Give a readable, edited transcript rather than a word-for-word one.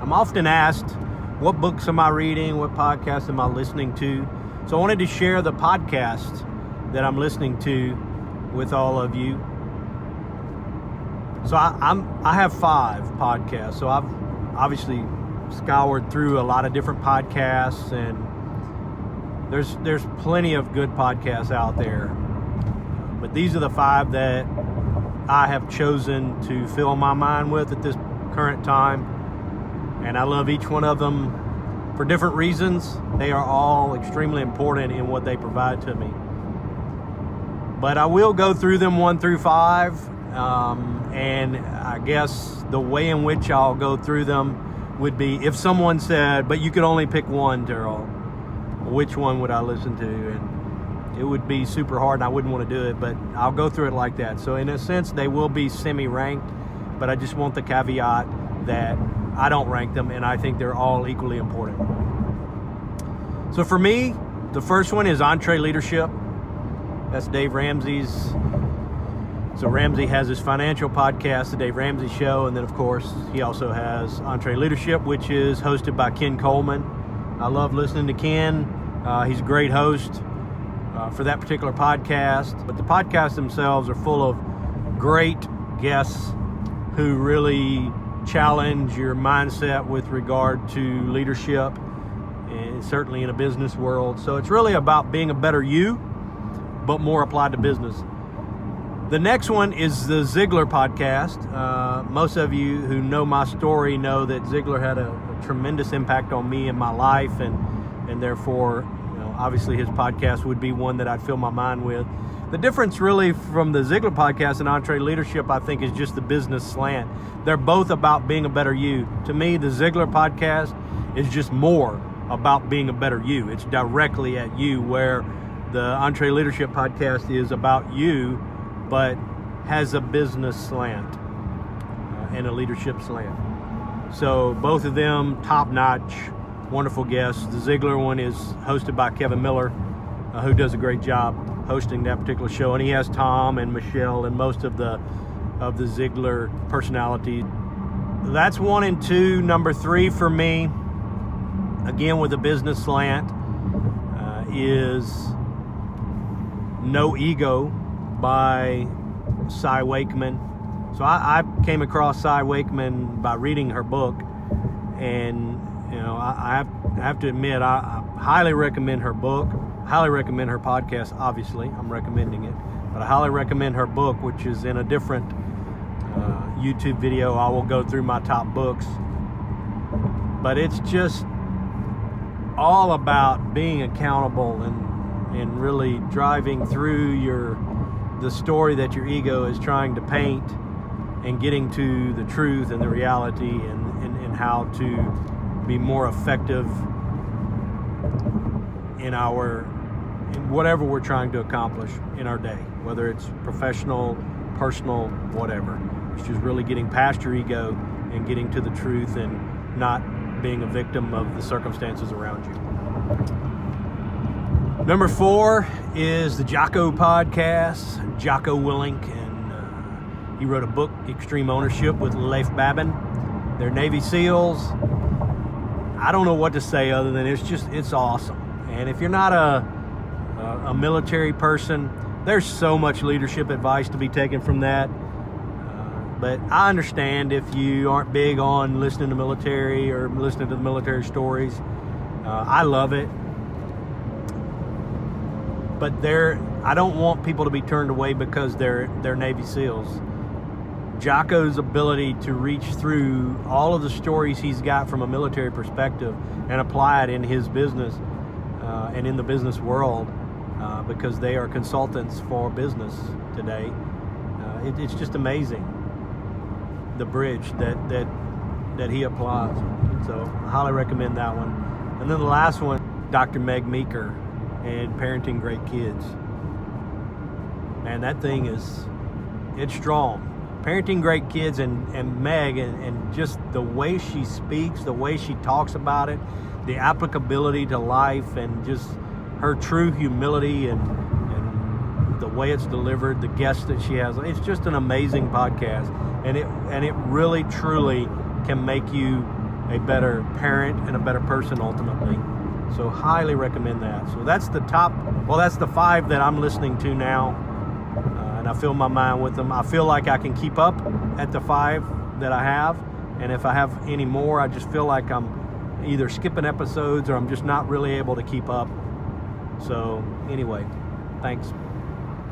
I'm often asked, what books am I reading? What podcasts am I listening to? So I wanted to share the podcast that I'm listening to with all of you. So I have 5 podcasts. So I've obviously scoured through a lot of different podcasts, and there's plenty of good podcasts out there. But these are the 5 that I have chosen to fill my mind with at this current time. And I love each one of them for different reasons. They are all extremely important in what they provide to me. But I will go through them 1 through 5. And I guess the way in which I'll go through them would be, if someone said, but you could only pick one, Daryl, which one would I listen to? And it would be super hard and I wouldn't want to do it, but I'll go through it like that. So in a sense, they will be semi-ranked, but I just want the caveat that I don't rank them, and I think they're all equally important. So for me, the first one is EntreLeadership. That's Dave Ramsey's. So Ramsey has his financial podcast, The Dave Ramsey Show, and then of course he also has EntreLeadership, which is hosted by Ken Coleman. I love listening to Ken. He's a great host for that particular podcast. But the podcasts themselves are full of great guests who really challenge your mindset with regard to leadership, and certainly in a business world. So it's really about being a better you, but more applied to business. The next one is the Ziglar podcast. Most of you who know my story know that Ziglar had a tremendous impact on me in my life, and therefore, obviously his podcast would be one that I'd fill my mind with. The difference really from the Ziglar podcast and EntreLeadership, I think, is just the business slant. They're both about being a better you. To me, the Ziglar podcast is just more about being a better you. It's directly at you, where the EntreLeadership podcast is about you, but has a business slant and a leadership slant. So both of them, top-notch, wonderful guests. The Ziglar one is hosted by Kevin Miller, who does a great job hosting that particular show, and he has Tom and Michelle and most of the Ziglar personalities. That's 1 and 2. Number 3 for me, again with a business slant, is No Ego by Cy Wakeman. So I came across Cy Wakeman by reading her book, and I have to admit, I highly recommend her book. Highly recommend her podcast. Obviously, I'm recommending it, but I highly recommend her book, which is in a different YouTube video. I will go through my top books, but it's just all about being accountable and really driving through the story that your ego is trying to paint, and getting to the truth and the reality, and how to be more effective in whatever we're trying to accomplish in our day, whether it's professional, personal, whatever. It's just really getting past your ego and getting to the truth, and not being a victim of the circumstances around you. Number 4 is the Jocko podcast, Jocko Willink, and he wrote a book, Extreme Ownership, with Leif Babin. They're Navy SEALs. I don't know what to say other than it's awesome. And if you're not a military person, there's so much leadership advice to be taken from that. But I understand if you aren't big on listening to military or listening to the military stories. I love it. But I don't want people to be turned away because they're Navy SEALs. Jocko's ability to reach through all of the stories he's got from a military perspective and apply it in his business and in the business world, because they are consultants for business today. It's just amazing, the bridge that he applies. So I highly recommend that one. And then the last one, Dr. Meg Meeker and Parenting Great Kids. Man, that thing it's strong. Parenting Great Kids and Meg, and just the way she speaks, the way she talks about it, the applicability to life, and just her true humility and the way it's delivered, the guests that she has. It's just an amazing podcast, and it really truly can make you a better parent and a better person ultimately. So highly recommend that. So that's the 5 that I'm listening to now, and I fill my mind with them. I feel like I can keep up at the 5 that I have, and if I have any more, I just feel like I'm either skipping episodes or I'm just not really able to keep up. So anyway, thanks.